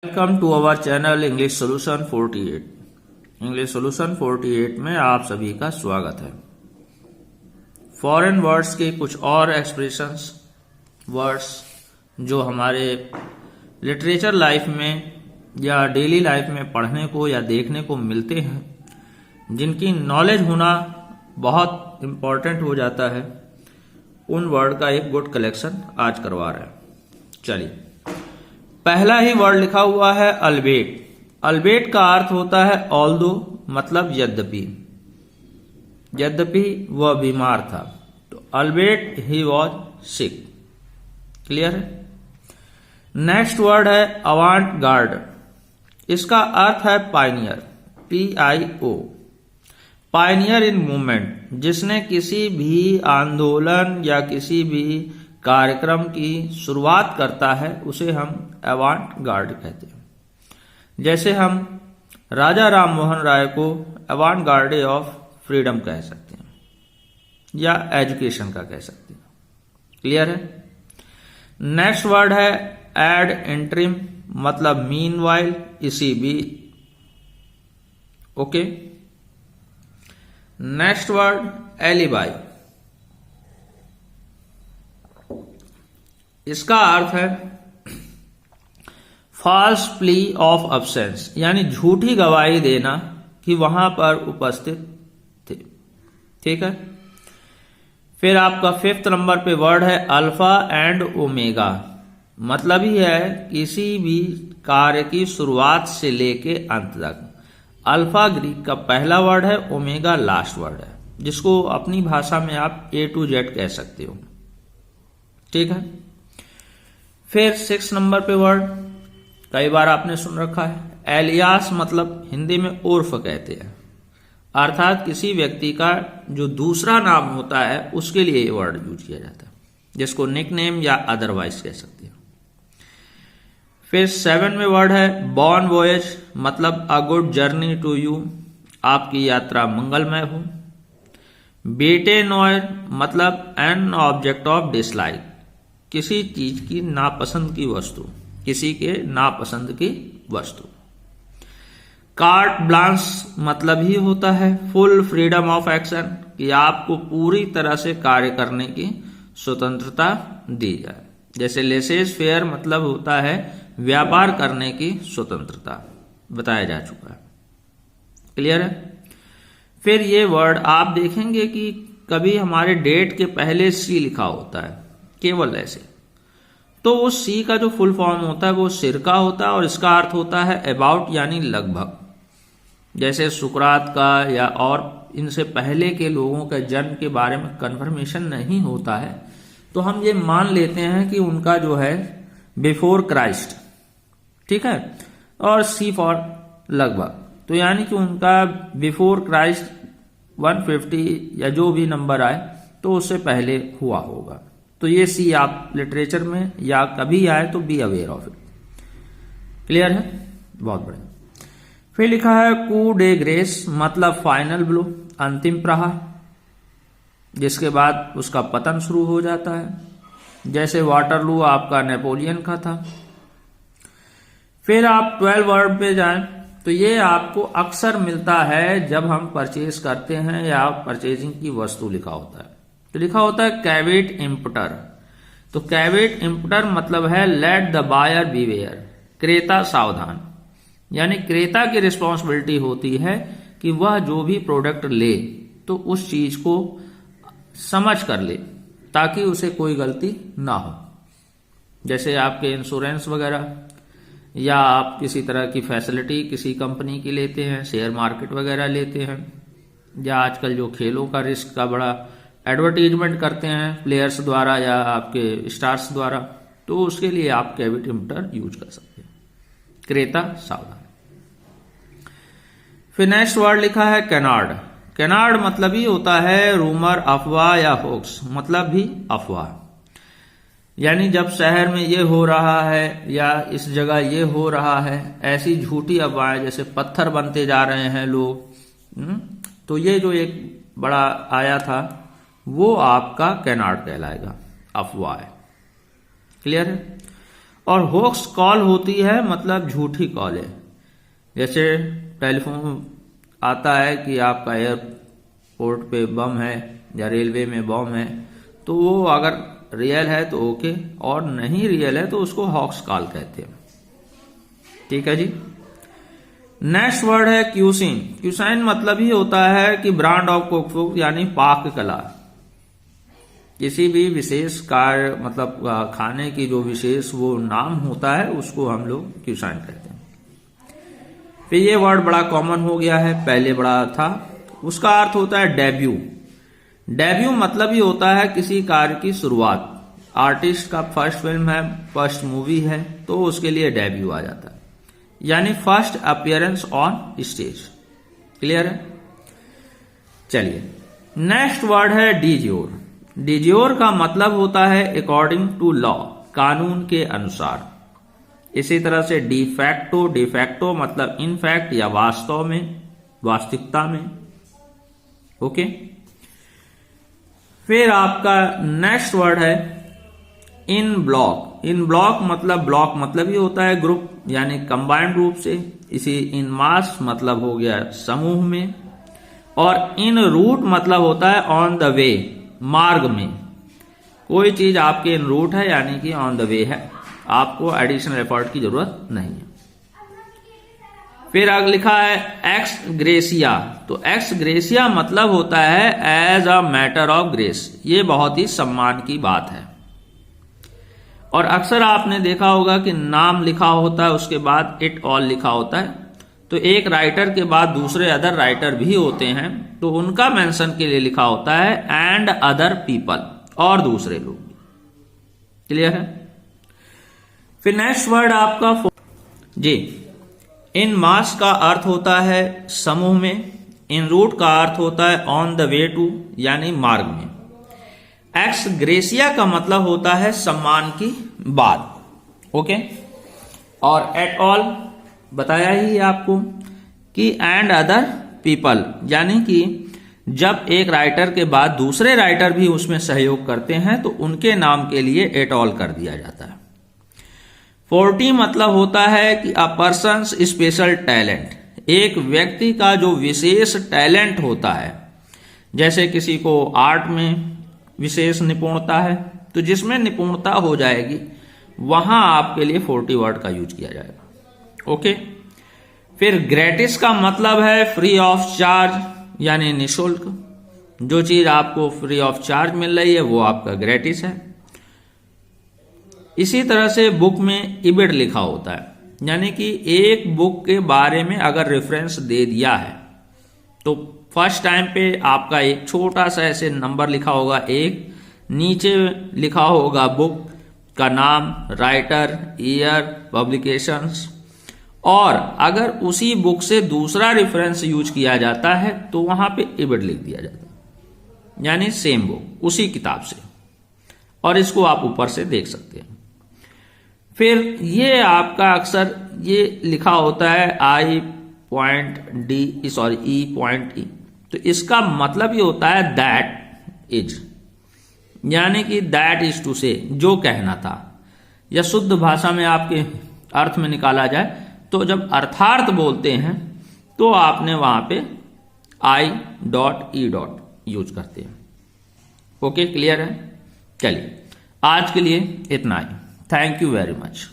Welcome to our channel English solution 48। English solution 48 में आप सभी का स्वागत है। फॉरेन वर्ड्स के कुछ और एक्सप्रेशंस वर्ड्स जो हमारे लिटरेचर लाइफ में या डेली लाइफ में पढ़ने को या देखने को मिलते हैं, जिनकी नॉलेज होना बहुत इम्पोर्टेंट हो जाता है, उन वर्ड का एक गुड कलेक्शन आज करवा रहे हैं। चलिए, पहला ही वर्ड लिखा हुआ है अल्बेट। अल्बेट का अर्थ होता है ऑल्दो, मतलब यद्यपि। यद्यपि वह बीमार था, तो अल्बेट ही वॉज सिक। क्लियर है। नेक्स्ट वर्ड है अवांट गार्ड। इसका अर्थ है Pioneer, PIO। Pioneer in movement, जिसने किसी भी आंदोलन या किसी भी कार्यक्रम की शुरुआत करता है, उसे हम अवांट गार्ड कहते हैं। जैसे हम राजा राम मोहन राय को अवांट गार्डे ऑफ फ्रीडम कह सकते हैं या एजुकेशन का कह सकते हैं। क्लियर है। नेक्स्ट वर्ड है एड इंटरिम, मतलब मीनवाइल, इसी बीच। ओके। Next word alibi. इसका अर्थ है फॉल्स प्ली ऑफ अब्सेंस, यानी झूठी गवाही देना कि वहां पर उपस्थित थे। ठीक है। फिर आपका 5th नंबर पे वर्ड है अल्फा एंड ओमेगा। मतलब ही है किसी भी कार्य की शुरुआत से लेके अंत तक। अल्फा ग्रीक का पहला वर्ड है, ओमेगा लास्ट वर्ड है, जिसको अपनी भाषा में आप A to Z कह सकते हो। ठीक है। फिर 6 नंबर पे वर्ड कई बार आपने सुन रखा है एलियास, मतलब हिंदी में उर्फ कहते हैं, अर्थात किसी व्यक्ति का जो दूसरा नाम होता है उसके लिए ये वर्ड यूज किया जाता है, जिसको निकनेम या अदरवाइज कह सकते हैं। फिर 7 में वर्ड है बॉन वॉयज, मतलब a good journey to you, आपकी यात्रा मंगलमय हो। बेटे नॉयर, मतलब एन ऑब्जेक्ट ऑफ डिसलाइक, किसी चीज की नापसंद की वस्तु, किसी के नापसंद की वस्तु। कार्ट ब्लांस, मतलब ही होता है फुल फ्रीडम ऑफ एक्शन, कि आपको पूरी तरह से कार्य करने की स्वतंत्रता दी जाए। जैसे लेसेस फेयर, मतलब होता है व्यापार करने की स्वतंत्रता, बताया जा चुका है। क्लियर है। फिर ये वर्ड आप देखेंगे कि कभी हमारे डेट के पहले सी लिखा होता है, केवल ऐसे, तो वो सी का जो फुल फॉर्म होता है वो सिर का होता है, और इसका अर्थ होता है अबाउट, यानी लगभग। जैसे सुकरात का या और इनसे पहले के लोगों के जन्म के बारे में कंफर्मेशन नहीं होता है, तो हम ये मान लेते हैं कि उनका जो है बिफोर क्राइस्ट। ठीक है। और सी फॉर लगभग, तो यानी कि उनका बिफोर क्राइस्ट 150 या जो भी नंबर आए तो उससे पहले हुआ होगा। तो ये सी आप लिटरेचर में या कभी आए तो be aware of it. Clear है। बहुत बढ़िया। फिर लिखा है कू डे ग्रेस, मतलब फाइनल ब्लो, अंतिम प्रहार, जिसके बाद उसका पतन शुरू हो जाता है। जैसे वाटरलू आपका नेपोलियन का था। फिर आप 12 वर्ड पे जाएं तो ये आपको अक्सर मिलता है जब हम परचेज करते हैं या परचेजिंग की वस्तु लिखा होता है, तो लिखा होता है कैवेट इम्पुटर। तो कैवेट इम्पुटर मतलब है लेट द बायर बीवेयर, क्रेता सावधान, यानी क्रेता की रिस्पॉन्सिबिलिटी होती है कि वह जो भी प्रोडक्ट ले तो उस चीज को समझ कर ले, ताकि उसे कोई गलती ना हो। जैसे आपके इंश्योरेंस वगैरह, या आप किसी तरह की फैसिलिटी किसी कंपनी की लेते हैं, शेयर मार्केट वगैरह लेते हैं, या आजकल जो खेलों का रिस्क का बड़ा एडवर्टीजमेंट करते हैं प्लेयर्स द्वारा या आपके स्टार्स द्वारा, तो उसके लिए आप कैवेट इम्पुटर यूज कर सकते हैं, क्रेता सावधान। फिर नेक्स्ट वर्ड लिखा है कैनार्ड। कैनार्ड मतलब ही होता है रूमर, अफवाह या होक्स, मतलब भी अफवाह। यानी जब शहर में ये हो रहा है या इस जगह ये हो रहा है, ऐसी झूठी अफवाहें, जैसे पत्थर बनते जा रहे हैं लोग, तो ये जो एक बड़ा आया था वो आपका कैनार्ड कहलाएगा, अफवाह है। क्लियर है। और होक्स कॉल होती है मतलब झूठी कॉल है। जैसे टेलीफोन आता है कि आपका एयरपोर्ट पे बम है या रेलवे में बम है, तो वो अगर रियल है तो ओके, और नहीं रियल है तो उसको हॉक्स कॉल कहते हैं। ठीक है जी। नेक्स्ट वर्ड है क्यूसिन। क्यूसाइन मतलब ही होता है कि ब्रांड ऑफ कुक यानी पाक कला। किसी भी विशेष कार्य मतलब खाने की जो विशेष वो नाम होता है उसको हम लोग क्यूसाइन कहते हैं। फिर ये वर्ड बड़ा कॉमन हो गया है, पहले बड़ा था। उसका अर्थ होता है डेब्यू। डेब्यू मतलब ही होता है किसी कार्य की शुरुआत। आर्टिस्ट का फर्स्ट फिल्म है, फर्स्ट मूवी है, तो उसके लिए डेब्यू आ जाता है, यानी first appearance on stage. Clear है? चलिए, नेक्स्ट वर्ड है डिज्योर। डिज्योर का मतलब होता है अकॉर्डिंग टू लॉ, कानून के अनुसार। इसी तरह से डिफैक्टो। डिफैक्टो मतलब इनफैक्ट या वास्तव में, वास्तविकता में। ओके। फिर आपका नेक्स्ट वर्ड है इन ब्लॉक। इन ब्लॉक मतलब ब्लॉक मतलब ही होता है ग्रुप, यानी कंबाइंड रूप से। इसी इन मास मतलब हो गया समूह में। और इन रूट मतलब होता है ऑन द वे, मार्ग में। कोई चीज आपके इन रूट है यानी कि ऑन द वे है, आपको एडिशनल एफर्ट की जरूरत नहीं है। फिर आगे लिखा है एक्स ग्रेसिया। तो एक्स ग्रेसिया मतलब होता है as a matter of grace. ये बहुत ही सम्मान की बात है। और अक्सर आपने देखा होगा कि नाम लिखा होता है, उसके बाद इट ऑल लिखा होता है। तो एक राइटर के बाद दूसरे अदर राइटर भी होते हैं, तो उनका मेंशन के लिए लिखा होता है एंड अदर पीपल, और दूसरे लोग। क्लियर है? फिर नेक्स्ट वर्ड आपका जी। इन मास का अर्थ होता है समूह में। इन रूट का अर्थ होता है ऑन द वे टू, यानी मार्ग में। एक्स ग्रेसिया का मतलब होता है सम्मान की बात। ओके। और एट ऑल बताया ही आपको कि एंड अदर पीपल, यानी कि जब एक राइटर के बाद दूसरे राइटर भी उसमें सहयोग करते हैं तो उनके नाम के लिए एट ऑल कर दिया जाता है। 40 मतलब होता है कि अ पर्सन्स स्पेशल टैलेंट, एक व्यक्ति का जो विशेष टैलेंट होता है। जैसे किसी को आर्ट में विशेष निपुणता है, तो जिसमें निपुणता हो जाएगी वहां आपके लिए 40 वर्ड का यूज किया जाएगा। ओके। फिर ग्रेटिस का मतलब है फ्री ऑफ चार्ज, यानी निःशुल्क। जो चीज आपको फ्री ऑफ चार्ज मिल रही है वो आपका ग्रेटिस है। इसी तरह से बुक में इबिड लिखा होता है, यानी कि एक बुक के बारे में अगर रेफरेंस दे दिया है तो फर्स्ट टाइम पे आपका एक छोटा सा ऐसे नंबर लिखा होगा, एक नीचे लिखा होगा बुक का नाम, राइटर, ईयर, पब्लिकेशंस। और अगर उसी बुक से दूसरा रेफरेंस यूज किया जाता है तो वहां पे इबिड लिख दिया जाता है, यानी सेम बुक, उसी किताब से। और इसको आप ऊपर से देख सकते हैं। फिर ये आपका अक्सर ये लिखा होता है I.D, E.E, तो इसका मतलब ये होता है दैट इज, यानी कि दैट इज टू से, जो कहना था। या शुद्ध भाषा में आपके अर्थ में निकाला जाए तो जब अर्थार्थ बोलते हैं तो आपने वहां पे I.E. यूज करते हैं। ओके, क्लियर है? चलिए, आज के लिए इतना ही। Thank you very much.